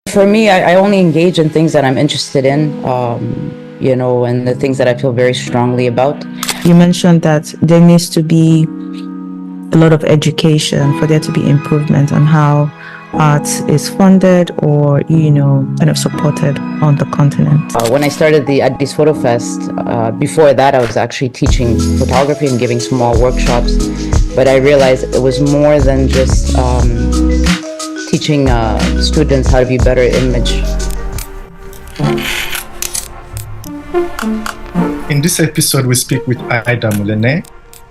For me, I only engage in things that I'm interested in, and the things that I feel very strongly about. You mentioned that there needs to be a lot of education for there to be improvement on how art is funded or, kind of supported on the continent. When I started the Addis Photo Fest, before that I was actually teaching photography and giving small workshops, but I realized it was more than just teaching students how to be better image. In this episode, we speak with Aida Muluneh.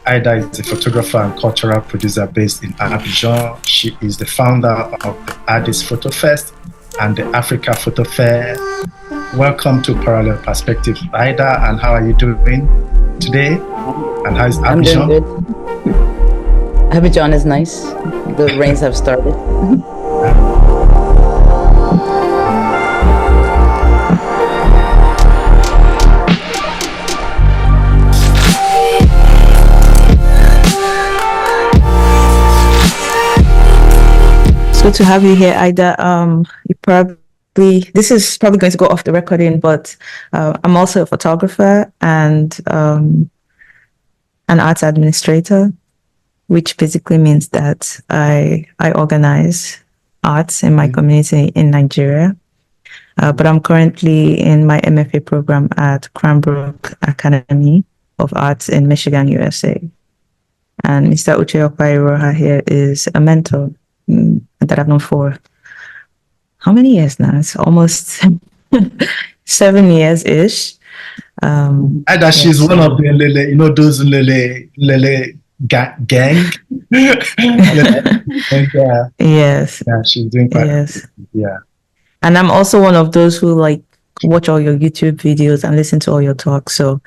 Aida is a photographer and cultural producer based in Abidjan. She is the founder of the Addis Photo Fest and the Africa Photo Fair. Welcome to Parallel Perspective, Aida, and how are you doing today? And how is Abidjan? I'm doing good. Abidjan is nice. The rains have started. Good to have you here, Aida. This is probably going to go off the recording, but I'm also a photographer and an arts administrator, which basically means that I organize arts in my community in Nigeria. But I'm currently in my MFA program at Cranbrook Academy of Arts in Michigan, USA. And Mr. Uche Okpa-Iroha here is a mentor that I've known for how many years now? It's almost 7 years-ish. Aida, she's one of the Lele, those Lele gang. Yes. Yeah, she's doing quite good. Yeah. And I'm also one of those who watch all your YouTube videos and listen to all your talks. So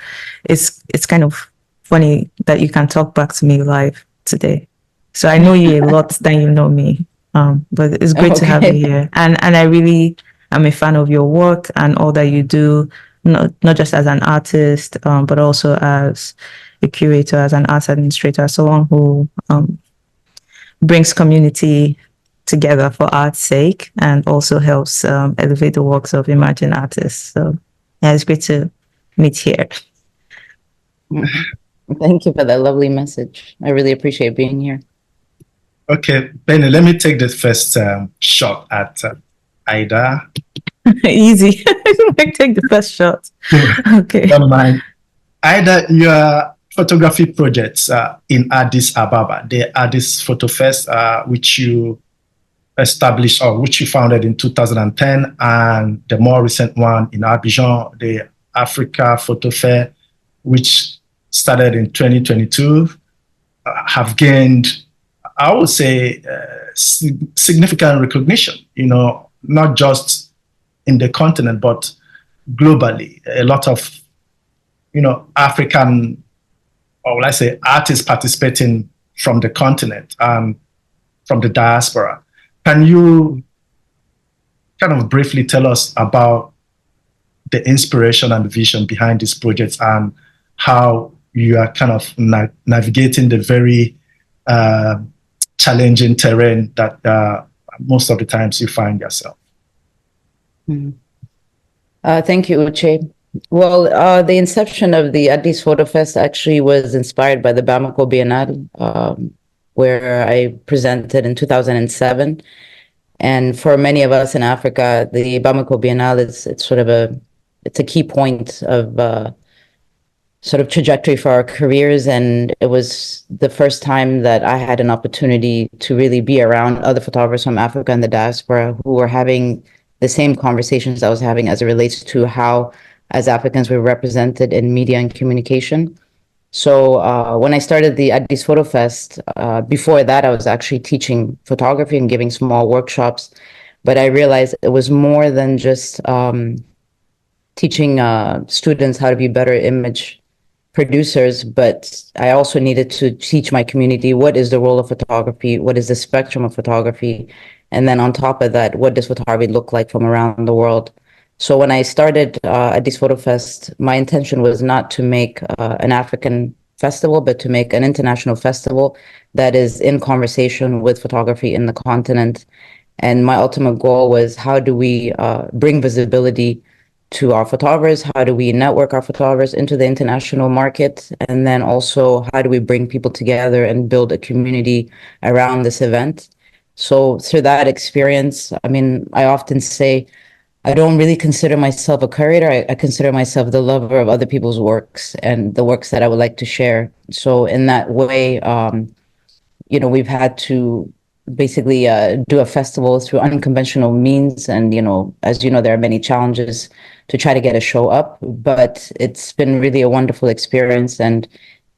it's kind of funny that you can talk back to me live today. So I know you a lot than you know me, but it's great to have you here. And I really am a fan of your work and all that you do, not just as an artist, but also as a curator, as an arts administrator, someone who brings community together for art's sake and also helps elevate the works of emerging artists. So yeah, it's great to meet here. Thank you for that lovely message. I really appreciate being here. Okay, Benny, let me take the first shot at Aida. Easy. Take the first shot. Okay. Don't mind. Aida, your photography projects in Addis Ababa, the Addis Photo Fest, which you established or which you founded in 2010, and the more recent one in Abidjan, the Africa Photo Fair, which started in 2022, have gained, I would say, significant recognition, not just in the continent, but globally. A lot of, African, or let's say, artists participating from the continent and from the diaspora. Can you kind of briefly tell us about the inspiration and the vision behind these projects and how you are kind of navigating the very challenging terrain that most of the times you find yourself? Thank you, Uche. Well, the inception of the Addis Photo Fest actually was inspired by the Bamako Biennale, where I presented in 2007. And for many of us in Africa, the Bamako Biennale it's a key point of sort of trajectory for our careers. And it was the first time that I had an opportunity to really be around other photographers from Africa and the diaspora who were having the same conversations I was having as it relates to how, as Africans, we're represented in media and communication. So when I started the Addis Photo Fest, before that, I was actually teaching photography and giving small workshops. But I realized it was more than just teaching students how to be better image producers, but I also needed to teach my community what is the role of photography, what is the spectrum of photography, and then on top of that, what does photography look like from around the world. So when I started Addis Photo Fest, my intention was not to make an African festival, but to make an international festival that is in conversation with photography in the continent. And my ultimate goal was, how do we bring visibility to our photographers? How do we network our photographers into the international market? And then also, how do we bring people together and build a community around this event? So through that experience, I mean, I often say, I don't really consider myself a curator. I consider myself the lover of other people's works and the works that I would like to share. So in that way, we've had to basically do a festival through unconventional means. And, as you know, there are many challenges to try to get a show up, but it's been really a wonderful experience. And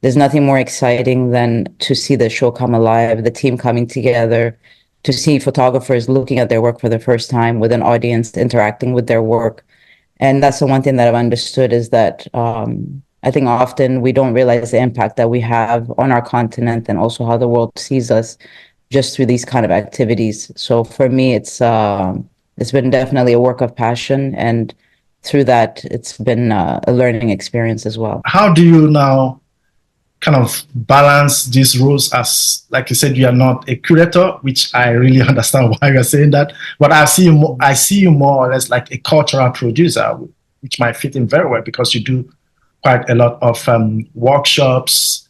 there's nothing more exciting than to see the show come alive, the team coming together, to see photographers looking at their work for the first time with an audience interacting with their work. And that's the one thing that I've understood, is that I think often we don't realize the impact that we have on our continent and also how the world sees us just through these kind of activities. So for me, it's been definitely a work of passion. And through that, it's been a learning experience as well. How do you now kind of balance these roles? As, like you said, you are not a curator, which I really understand why you're saying that, but I see you more or less like a cultural producer, which might fit in very well because you do quite a lot of workshops,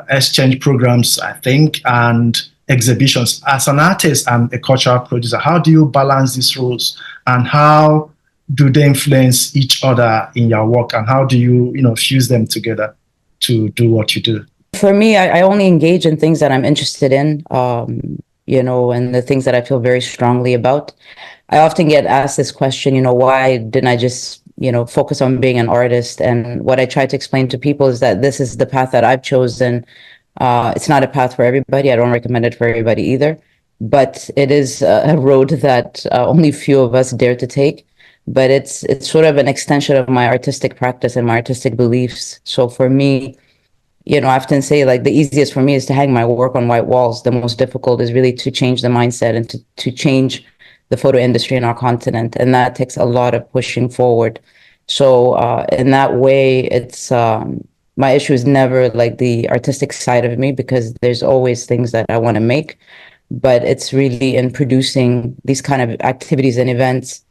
exchange programs, I think, and exhibitions. As an artist and a cultural producer, how do you balance these roles, and how do they influence each other in your work, and how do you, fuse them together to do what you do? For me, I only engage in things that I'm interested in, and the things that I feel very strongly about. I often get asked this question, why didn't I just, focus on being an artist? And what I try to explain to people is that this is the path that I've chosen. It's not a path for everybody. I don't recommend it for everybody either, but it is a road that only few of us dare to take. But it's sort of an extension of my artistic practice and my artistic beliefs. So for me, I often say, like, the easiest for me is to hang my work on white walls. The most difficult is really to change the mindset and to change the photo industry in our continent. And that takes a lot of pushing forward. So in that way, it's my issue is never like the artistic side of me, because there's always things that I want to make. But it's really in producing these kind of activities and events.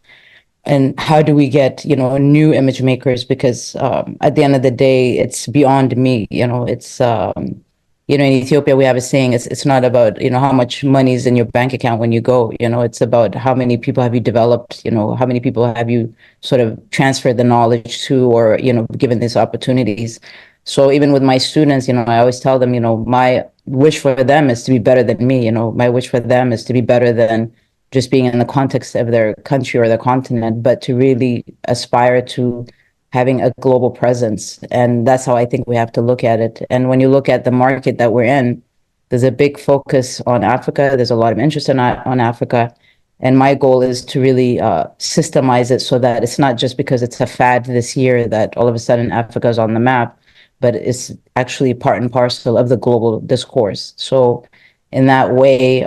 And how do we get, new image makers? Because at the end of the day, it's beyond me. It's, in Ethiopia, we have a saying, it's not about, how much money is in your bank account when you go. It's about how many people have you developed, how many people have you sort of transferred the knowledge to, or, given these opportunities. So even with my students, I always tell them, my wish for them is to be better than me. My wish for them is to be better than just being in the context of their country or their continent, but to really aspire to having a global presence. And that's how I think we have to look at it. And when you look at the market that we're in, there's a big focus on Africa. There's a lot of interest on Africa. And my goal is to really systemize it so that it's not just because it's a fad this year that all of a sudden Africa is on the map, but it's actually part and parcel of the global discourse. So in that way,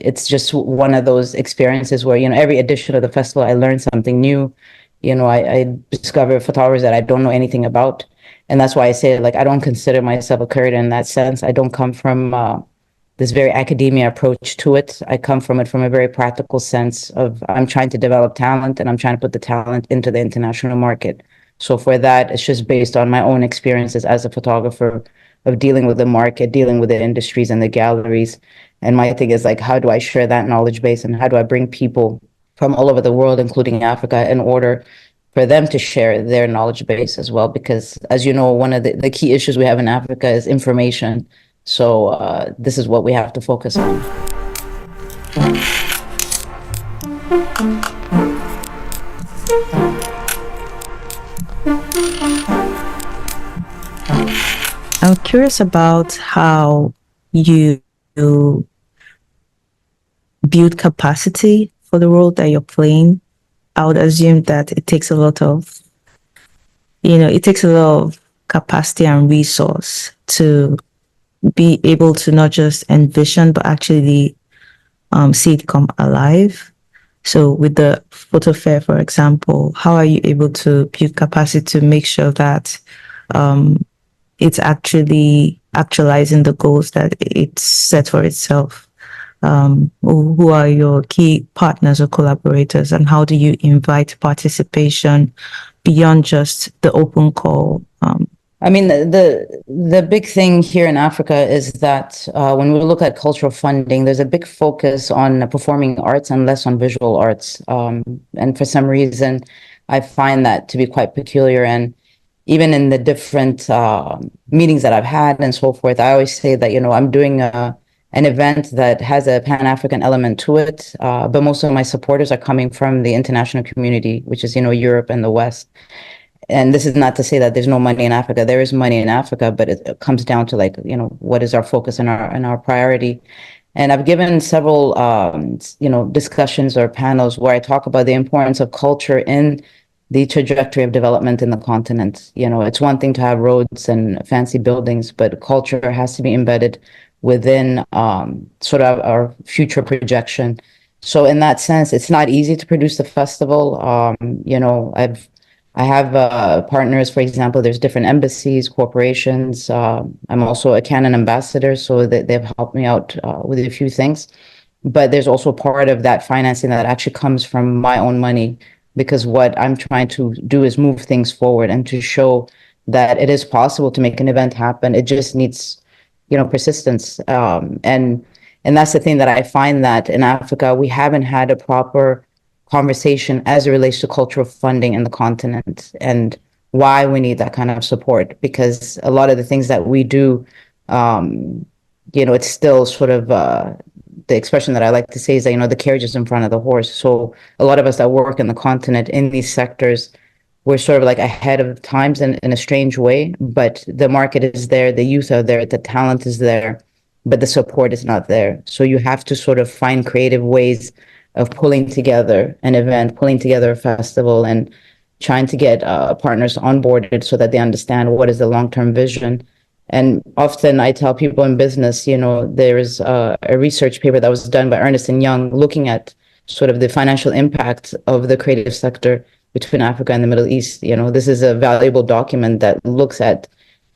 it's just one of those experiences where, every edition of the festival, I learn something new. I discover photographers that I don't know anything about. And that's why I say, like, I don't consider myself a curator in that sense. I don't come from this very academia approach to it. I come from it from a very practical sense of, I'm trying to develop talent, and I'm trying to put the talent into the international market. So for that, it's just based on my own experiences as a photographer of dealing with the market, dealing with the industries and the galleries. And my thing is, like, how do I share that knowledge base, and how do I bring people from all over the world, including Africa, in order for them to share their knowledge base as well? Because, as you know, one of the key issues we have in Africa is information. So this is what we have to focus on. I'm curious about how you build capacity for the role that you're playing. I would assume that it takes a lot of, capacity and resource to be able to not just envision, but actually see it come alive. So with the photo fair, for example, how are you able to build capacity to make sure that it's actually actualizing the goals that it's set for itself? Who are your key partners or collaborators, and how do you invite participation beyond just the open call? I mean, the big thing here in Africa is that when we look at cultural funding, there's a big focus on performing arts and less on visual arts. And for some reason, I find that to be quite peculiar. And even in the different meetings that I've had and so forth, I always say that, I'm doing an event that has a Pan-African element to it, but most of my supporters are coming from the international community, which is, Europe and the West. And this is not to say that there's no money in Africa. There is money in Africa, but it comes down to what is our focus and our priority. And I've given several, discussions or panels where I talk about the importance of culture in the trajectory of development in the continent. It's one thing to have roads and fancy buildings, but culture has to be embedded within sort of our future projection. So in that sense, it's not easy to produce the festival. I have partners, for example, there's different embassies, corporations. I'm also a Canon ambassador, so they've helped me out with a few things. But there's also part of that financing that actually comes from my own money, because what I'm trying to do is move things forward and to show that it is possible to make an event happen. It just needs, persistence. And that's the thing that I find, that in Africa, we haven't had a proper conversation as it relates to cultural funding in the continent and why we need that kind of support. Because a lot of the things that we do, it's still sort of the expression that I like to say is that, the carriage is in front of the horse. So a lot of us that work in the continent in these sectors, we're sort of like ahead of times in a strange way, but the market is there, the youth are there, the talent is there, but the support is not there. So you have to sort of find creative ways of pulling together an event, pulling together a festival, and trying to get partners onboarded so that they understand what is the long-term vision. And often I tell people in business, there's a research paper that was done by Ernst & Young looking at sort of the financial impact of the creative sector between Africa and the Middle East. This is a valuable document that looks at,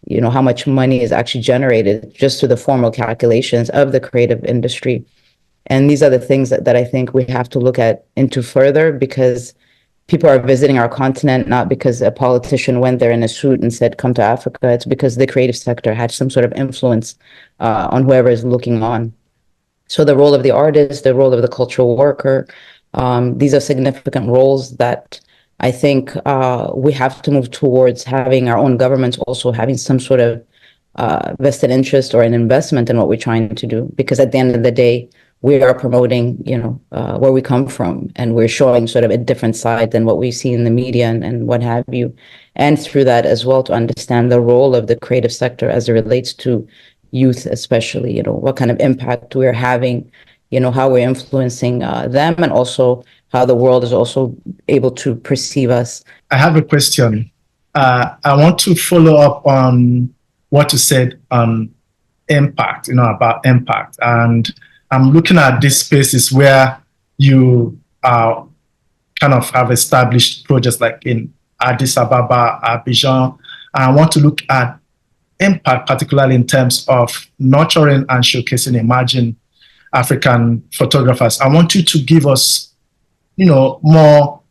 how much money is actually generated just through the formal calculations of the creative industry. And these are the things that I think we have to look at into further, because people are visiting our continent not because a politician went there in a suit and said, come to Africa. It's because the creative sector had some sort of influence on whoever is looking on. So the role of the artist, the role of the cultural worker, these are significant roles that I think we have to move towards having our own governments also having some sort of vested interest or an investment in what we're trying to do. Because at the end of the day, we are promoting, where we come from, and we're showing sort of a different side than what we see in the media and what have you. And through that as well, to understand the role of the creative sector as it relates to youth, especially, what kind of impact we're having, how we're influencing them, and also how the world is also able to perceive us. I have a question. I want to follow up on what you said on impact, about impact. And I'm looking at these spaces where you kind of have established projects like in Addis Ababa, Abidjan. And I want to look at impact, particularly in terms of nurturing and showcasing emerging African photographers. I want you to give us, more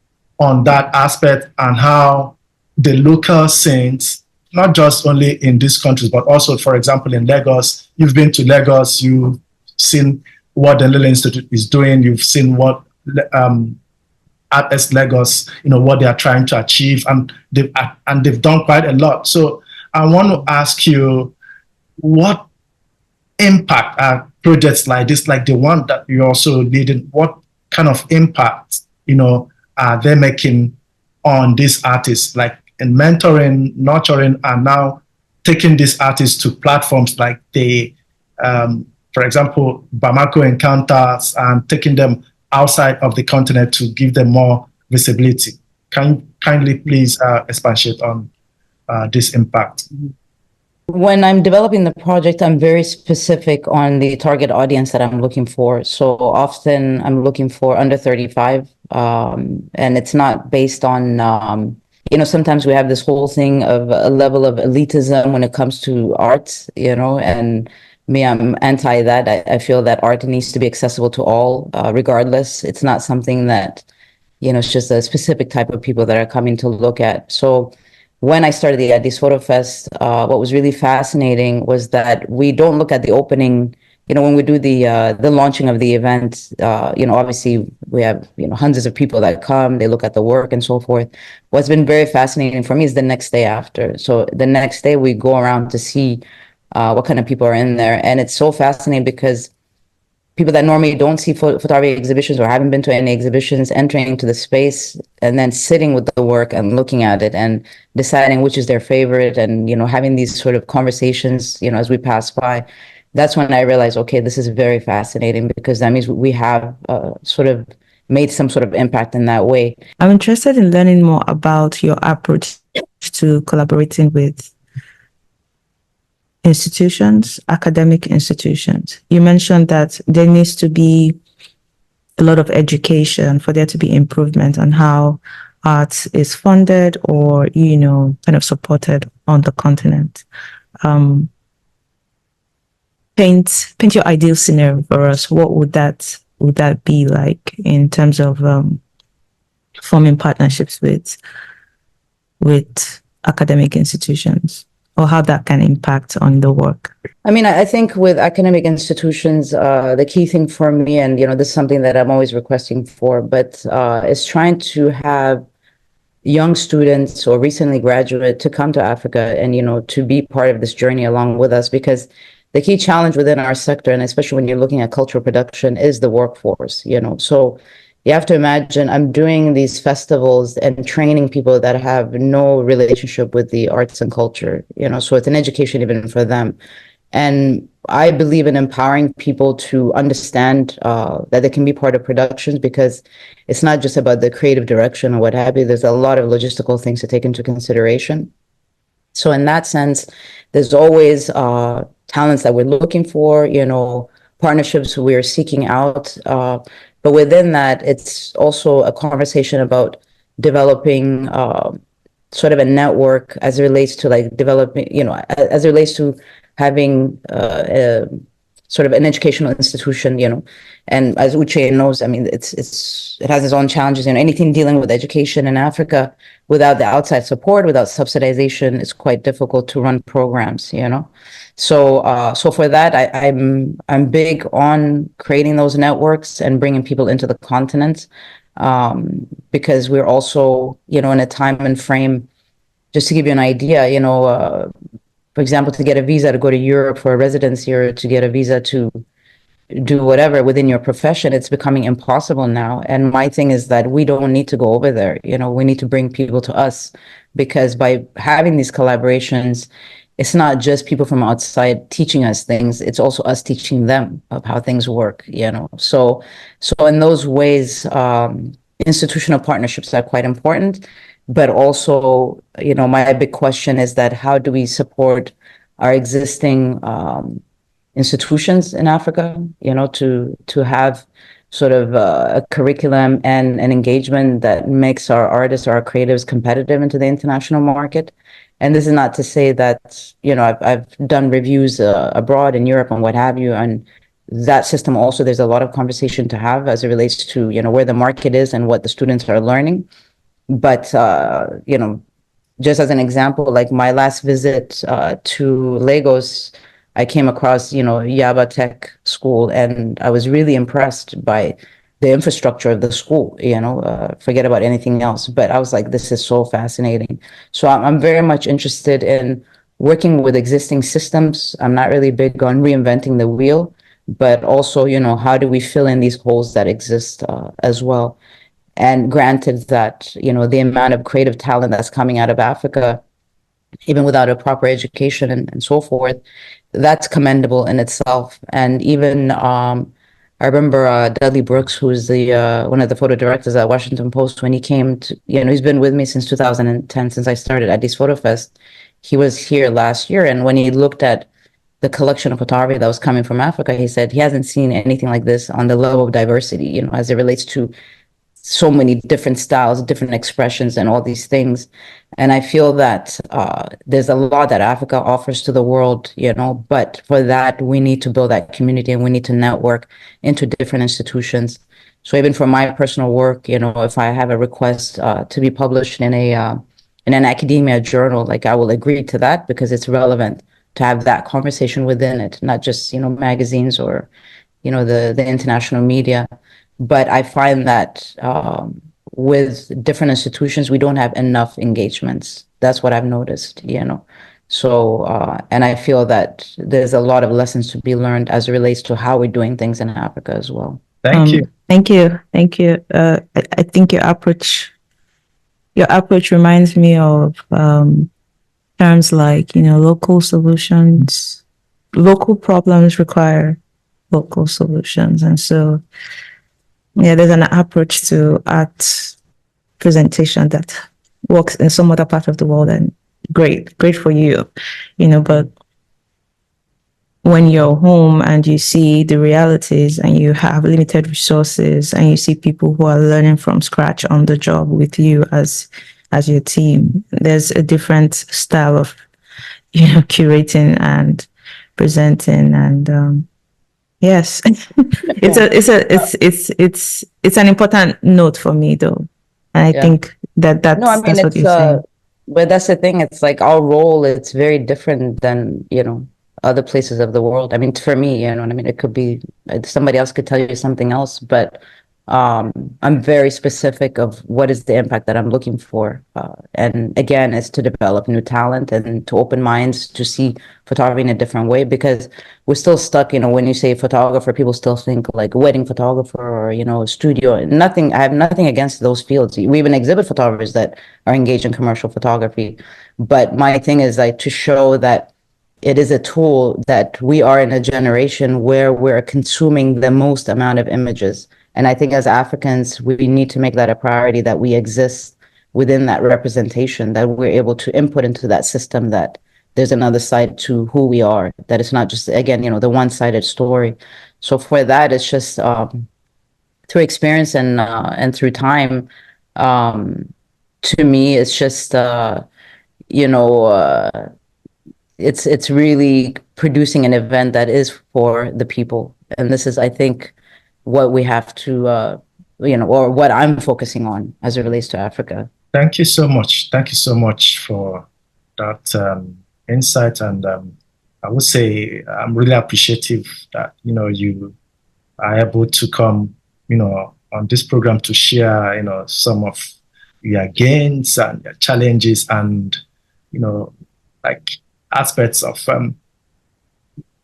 on that aspect and how the local scenes, not just only in these countries, but also, for example, in Lagos. You've been to Lagos, you've seen what the Lille Institute is doing. You've seen what Artists Lagos, what they are trying to achieve, and they've done quite a lot. So I want to ask you, what impact are projects like this, like the one that you're also leading? What kind of impact, are they making on these artists, like in mentoring, nurturing, and now taking these artists to platforms like the for example, Bamako Encounters, and taking them outside of the continent to give them more visibility? Can you kindly please expatiate on this impact? When I'm developing the project, I'm very specific on the target audience that I'm looking for. So often I'm looking for under 35, and it's not based on, sometimes we have this whole thing of a level of elitism when it comes to art, and me, I'm anti that. I feel that art needs to be accessible to all, regardless. It's not something that, it's just a specific type of people that are coming to look at. So when I started the Addis Photo Fest, what was really fascinating was that we don't look at the opening. When we do the launching of the event, obviously we have, hundreds of people that come, they look at the work and so forth. What's been very fascinating for me is the next day after. So the next day we go around to see what kind of people are in there. And it's so fascinating because people that normally don't see photography exhibitions or haven't been to any exhibitions, entering into the space and then sitting with the work and looking at it and deciding which is their favorite and, having these sort of conversations, as we pass by. That's when I realized, okay, this is very fascinating because that means we have sort of made some sort of impact in that way. I'm interested in learning more about your approach to collaborating with institutions, academic institutions. You mentioned that there needs to be a lot of education for there to be improvement on how art is funded or, kind of supported on the continent. Paint your ideal scenario for us. What would that be like in terms of forming partnerships with academic institutions, or how that can impact on the work? I mean, I think with academic institutions, the key thing for me, and this is something that I'm always requesting for, but is trying to have young students or recently graduate to come to Africa and to be part of this journey along with us, because the key challenge within our sector, and especially when you're looking at cultural production, is the workforce. So you have to imagine I'm doing these festivals and training people that have no relationship with the arts and culture, so it's an education even for them. And I believe in empowering people to understand that they can be part of productions, because it's not just about the creative direction or what have you. There's a lot of logistical things to take into consideration. So in that sense, there's always talents that we're looking for, partnerships we're seeking out. But within that, it's also a conversation about developing sort of a network as it relates to like developing, as it relates to having a sort of an educational institution, and as Uche knows, I mean, it has its own challenges. Anything dealing with education in Africa without the outside support, without subsidization, it's quite difficult to run programs. So for that, I'm big on creating those networks and bringing people into the continent, because we're also, in a time and frame. Just to give you an idea, for example, to get a visa to go to Europe for a residency or to get a visa to do whatever within your profession, it's becoming impossible now. And my thing is that we don't need to go over there. We need to bring people to us, because by having these collaborations, it's not just people from outside teaching us things, it's also us teaching them of how things work, So in those ways, institutional partnerships are quite important. But also, my big question is that how do we support our existing institutions in Africa, to have sort of a curriculum and an engagement that makes our artists, our creatives competitive into the international market. And this is not to say that, I've done reviews abroad in Europe and what have you, and that system also, there's a lot of conversation to have as it relates to, where the market is and what the students are learning. But, just as an example, like my last visit to Lagos, I came across, Yaba Tech School, and I was really impressed by the infrastructure of the school, forget about anything else. But I was like, this is so fascinating. So I'm very much interested in working with existing systems. I'm not really big on reinventing the wheel, but also, how do we fill in these holes that exist as well? And granted that, the amount of creative talent that's coming out of Africa, even without a proper education and so forth, that's commendable in itself. And even I remember Dudley Brooks, who's the one of the photo directors at Washington Post, when he came to, he's been with me since 2010, since I started at Addis Photo Fest. He was here last year, and when he looked at the collection of photography that was coming from Africa, he said he hasn't seen anything like this on the level of diversity, as it relates to so many different styles, different expressions, and all these things. And I feel that there's a lot that Africa offers to the world, but for that, we need to build that community and we need to network into different institutions. So even for my personal work, if I have a request to be published in an academia journal, like I will agree to that because it's relevant to have that conversation within it, not just, magazines or, the international media. But I find that with different institutions, we don't have enough engagements. That's what I've noticed, So, and I feel that there's a lot of lessons to be learned as it relates to how we're doing things in Africa as well. Thank you. Thank you. I think your approach reminds me of terms like, local solutions. Local problems require local solutions. And so, there's an approach to art presentation that works in some other part of the world, and great for you, but when you're home and you see the realities and you have limited resources and you see people who are learning from scratch on the job with you as your team, there's a different style of, curating and presenting. And yes, it's an important note for me though. And I think that's what you're saying. But that's the thing. It's like our role, it's very different than, other places of the world. I mean, for me, it could be somebody else could tell you something else, but I'm very specific of what is the impact that I'm looking for. And again, it's to develop new talent and to open minds to see photography in a different way, because we're still stuck, when you say photographer, people still think like wedding photographer or, studio. I have nothing against those fields. We even exhibit photographers that are engaged in commercial photography. But my thing is like to show that it is a tool, that we are in a generation where we're consuming the most amount of images. And I think as Africans, we need to make that a priority, that we exist within that representation, that we're able to input into that system, that there's another side to who we are, that it's not just, again, the one-sided story. So for that, it's just through experience and through time, to me, it's just, it's really producing an event that is for the people. And this is, I think, what we have to, or what I'm focusing on as it relates to Africa. Thank you so much. Thank you so much for that insight. And I would say I'm really appreciative that, you are able to come, on this program to share, some of your gains and your challenges and, like aspects of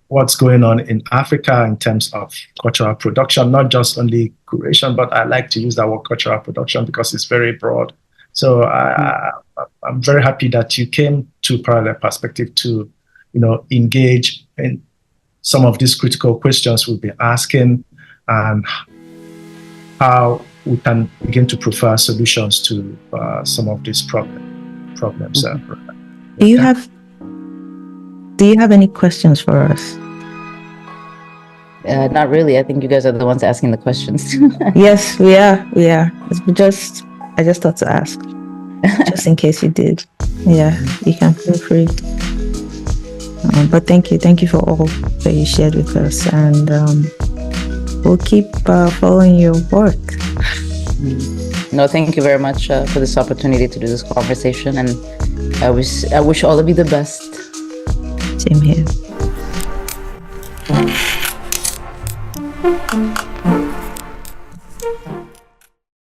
what's going on in Africa in terms of cultural production, not just only curation, but I like to use that word cultural production because it's very broad. So I'm very happy that you came to Parallel Perspective to, engage in some of these critical questions we'll be asking and how we can begin to provide solutions to some of these problems. Mm-hmm. Do you have any questions for us? Not really. I think you guys are the ones asking the questions. Yes, we are. I just thought to ask, just in case you did. Yeah, you can feel free. But thank you for all that you shared with us, and we'll keep following your work. No, thank you very much for this opportunity to do this conversation, and I wish all of you the best. Same here.